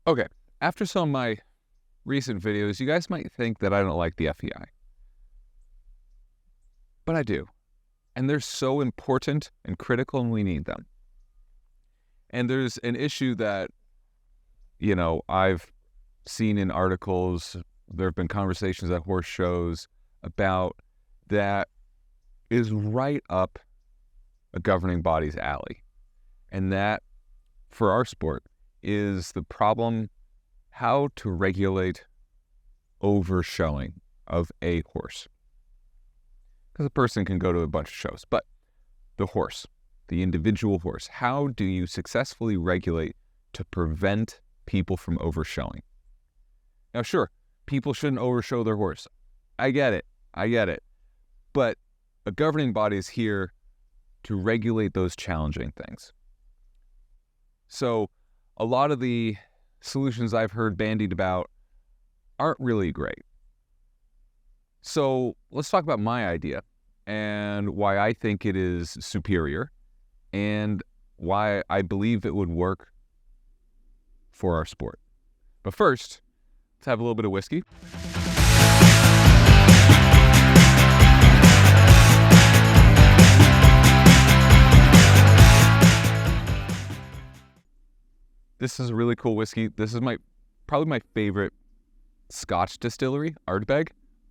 Okay, after some of my recent videos, you guys might think that I don't like the FEI, but I do. And they're so important and critical, and we need them. And there's an issue that, I've seen in articles, there have been conversations at horse shows about that is right up a governing body's alley. And that, for our sport, is the problem how to regulate overshowing of a horse. Because a person can go to a bunch of shows, but the horse, the individual horse, how do you successfully regulate to prevent people from overshowing? Now, sure, people shouldn't overshow their horse. I get it. But a governing body is here to regulate those challenging things. So a lot of the solutions I've heard bandied about aren't really great. So let's talk about my idea and why I think it is superior and why I believe it would work for our sport. But first, let's have a little bit of whiskey. This is a really cool whiskey. This is probably my favorite Scotch distillery, Ardbeg.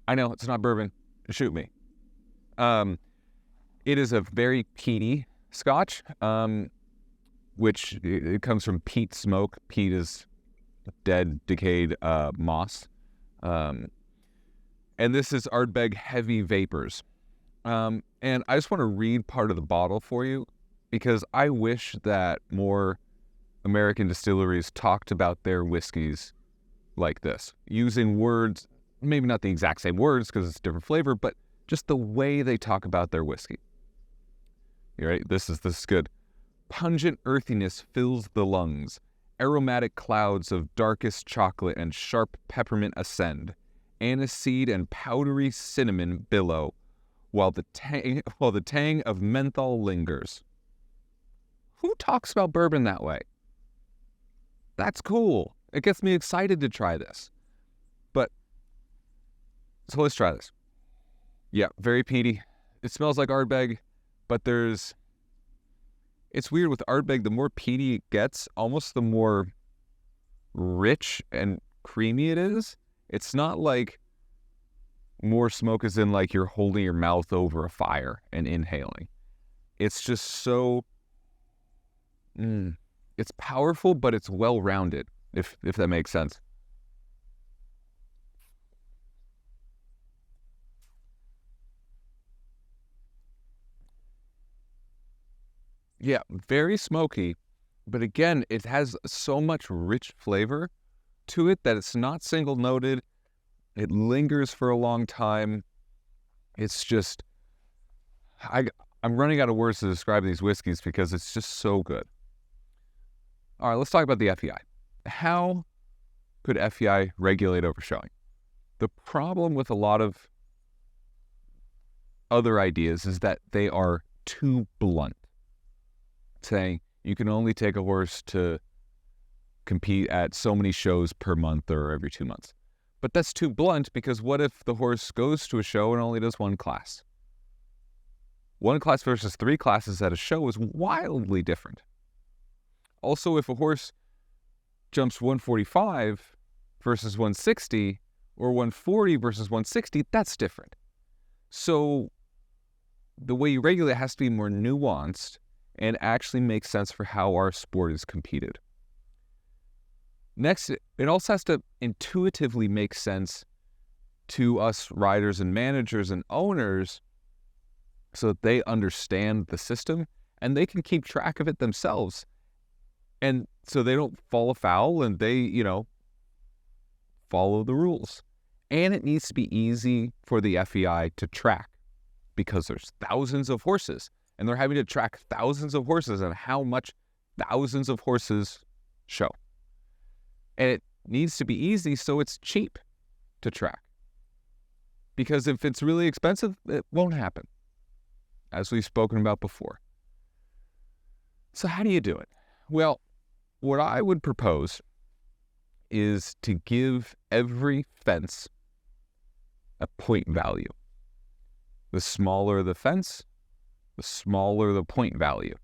I know, it's not bourbon. Shoot me. It is a very peaty Scotch, which it comes from peat smoke. Peat is dead, decayed moss. And this is Ardbeg Heavy Vapors. And I just want to read part of the bottle for you because I wish that more American distilleries talked about their whiskeys like this, using words, maybe not the exact same words because it's a different flavor, but just the way they talk about their whiskey. You're right? This is good. Pungent earthiness fills the lungs. Aromatic clouds of darkest chocolate and sharp peppermint ascend. Aniseed and powdery cinnamon billow, while the tang of menthol lingers. Who talks about bourbon that way? That's cool. It gets me excited to try this. So let's try this. Yeah, very peaty. It smells like Ardbeg, but it's weird with Ardbeg, the more peaty it gets, almost the more rich and creamy it is. It's not like more smoke as in like you're holding your mouth over a fire and inhaling. It's just so, it's powerful, but it's well-rounded, if that makes sense. Yeah, very smoky, but again, it has so much rich flavor to it that it's not single-noted. It lingers for a long time. It's just, I'm running out of words to describe these whiskeys because it's just so good. All right, let's talk about the FEI. How could FEI regulate overshowing? The problem with a lot of other ideas is that they are too blunt. Saying you can only take a horse to compete at so many shows per month or every 2 months. But that's too blunt because what if the horse goes to a show and only does one class? One class versus 3 classes at a show is wildly different. Also, if a horse jumps 145 versus 160 or 140 versus 160, that's different. So the way you regulate has to be more nuanced and actually make sense for how our sport is competed. Next, it also has to intuitively make sense to us riders and managers and owners so that they understand the system and they can keep track of it themselves. And so they don't fall afoul and they, follow the rules. And it needs to be easy for the FEI to track because there's thousands of horses. And they're having to track thousands of horses and how much thousands of horses show. And it needs to be easy so it's cheap to track. Because if it's really expensive, it won't happen, as we've spoken about before. So how do you do it? Well, what I would propose is to give every fence a point value. The smaller the fence, the smaller the point value.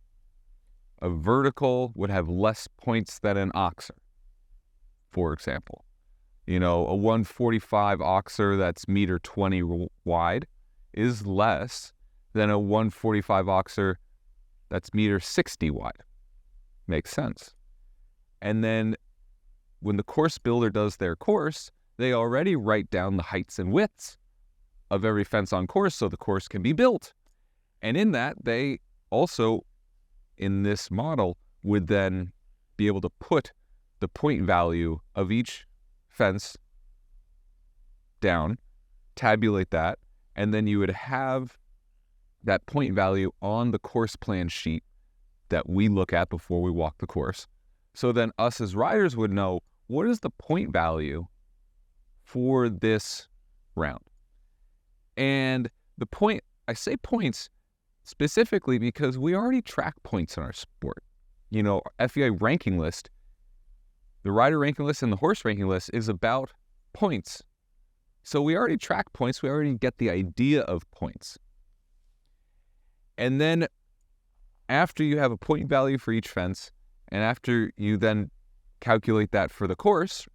A vertical would have less points than an oxer, for example. A 145 oxer that's 1.20 meters wide is less than a 145 oxer that's 1.60 meters wide. Makes sense. And then when the course builder does their course, they already write down the heights and widths of every fence on course so the course can be built. And in that, they also, in this model, would then be able to put the point value of each fence down, tabulate that, and then you would have that point value on the course plan sheet that we look at before we walk the course. So then us as riders would know, what is the point value for this round? And the point, I say points specifically because we already track points in our sport. FEI ranking list, the rider ranking list and the horse ranking list is about points. So we already track points. We already get the idea of points. And then after you have a point value for each fence, and after you then calculate that for the course,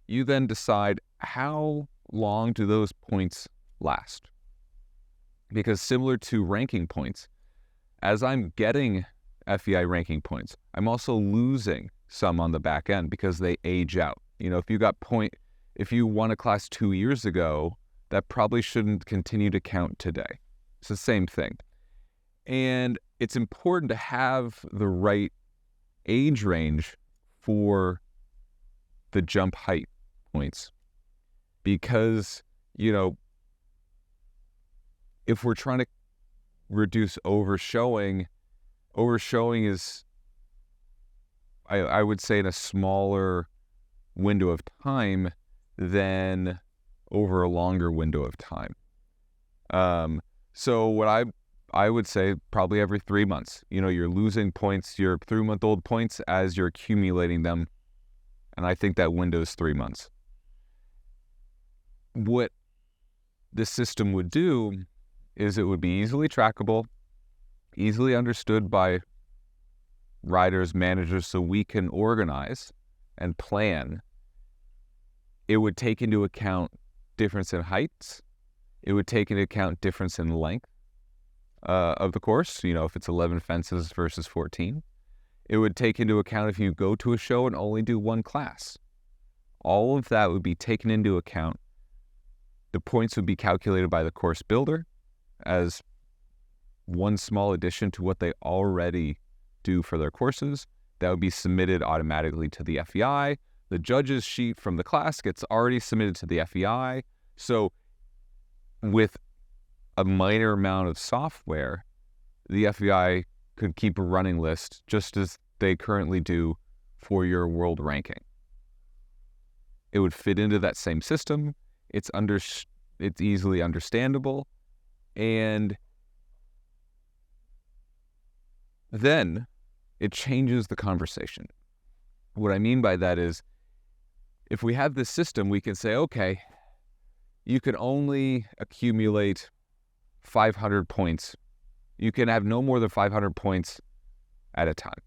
you then decide how long do those points last. Because similar to ranking points, as I'm getting FEI ranking points, I'm also losing some on the back end because they age out. If you won a class 2 years ago, that probably shouldn't continue to count today. It's the same thing. And it's important to have the right age range for the jump height points. Because, if we're trying to reduce overshowing is, I would say, in a smaller window of time than over a longer window of time. So what I would say probably every 3 months, you're losing points, your 3-month-old points as you're accumulating them. And I think that window is 3 months. What this system would do is it would be easily trackable, easily understood by riders, managers, so we can organize and plan. It would take into account difference in heights. It would take into account difference in length of the course, if it's 11 fences versus 14. It would take into account if you go to a show and only do one class. All of that would be taken into account. The points would be calculated by the course builder as one small addition to what they already do for their courses. That would be submitted automatically to the FEI. The judge's sheet from the class gets already submitted to the FEI. So with a minor amount of software, the FEI could keep a running list just as they currently do for your world ranking. It would fit into that same system. It's easily understandable. And then it changes the conversation. What I mean by that is, if we have this system, we can say, okay, you can only accumulate 500 points. You can have no more than 500 points at a time.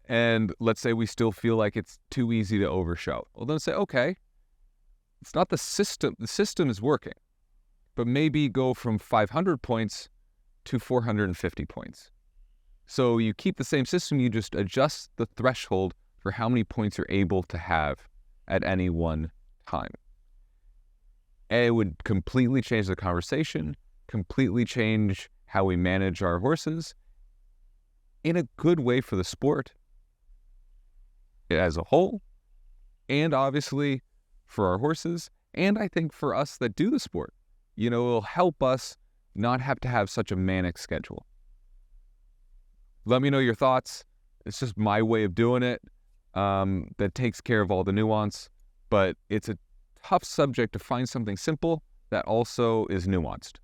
And let's say we still feel like it's too easy to overshow. Well, then say, okay, it's not the system. The system is working, but maybe go from 500 points to 450 points. So you keep the same system, you just adjust the threshold for how many points you're able to have at any one time. And it would completely change the conversation, completely change how we manage our horses in a good way for the sport as a whole, and obviously for our horses, and I think for us that do the sport. It'll help us not have to have such a manic schedule. Let me know your thoughts. It's just my way of doing it that takes care of all the nuance, but it's a tough subject to find something simple that also is nuanced.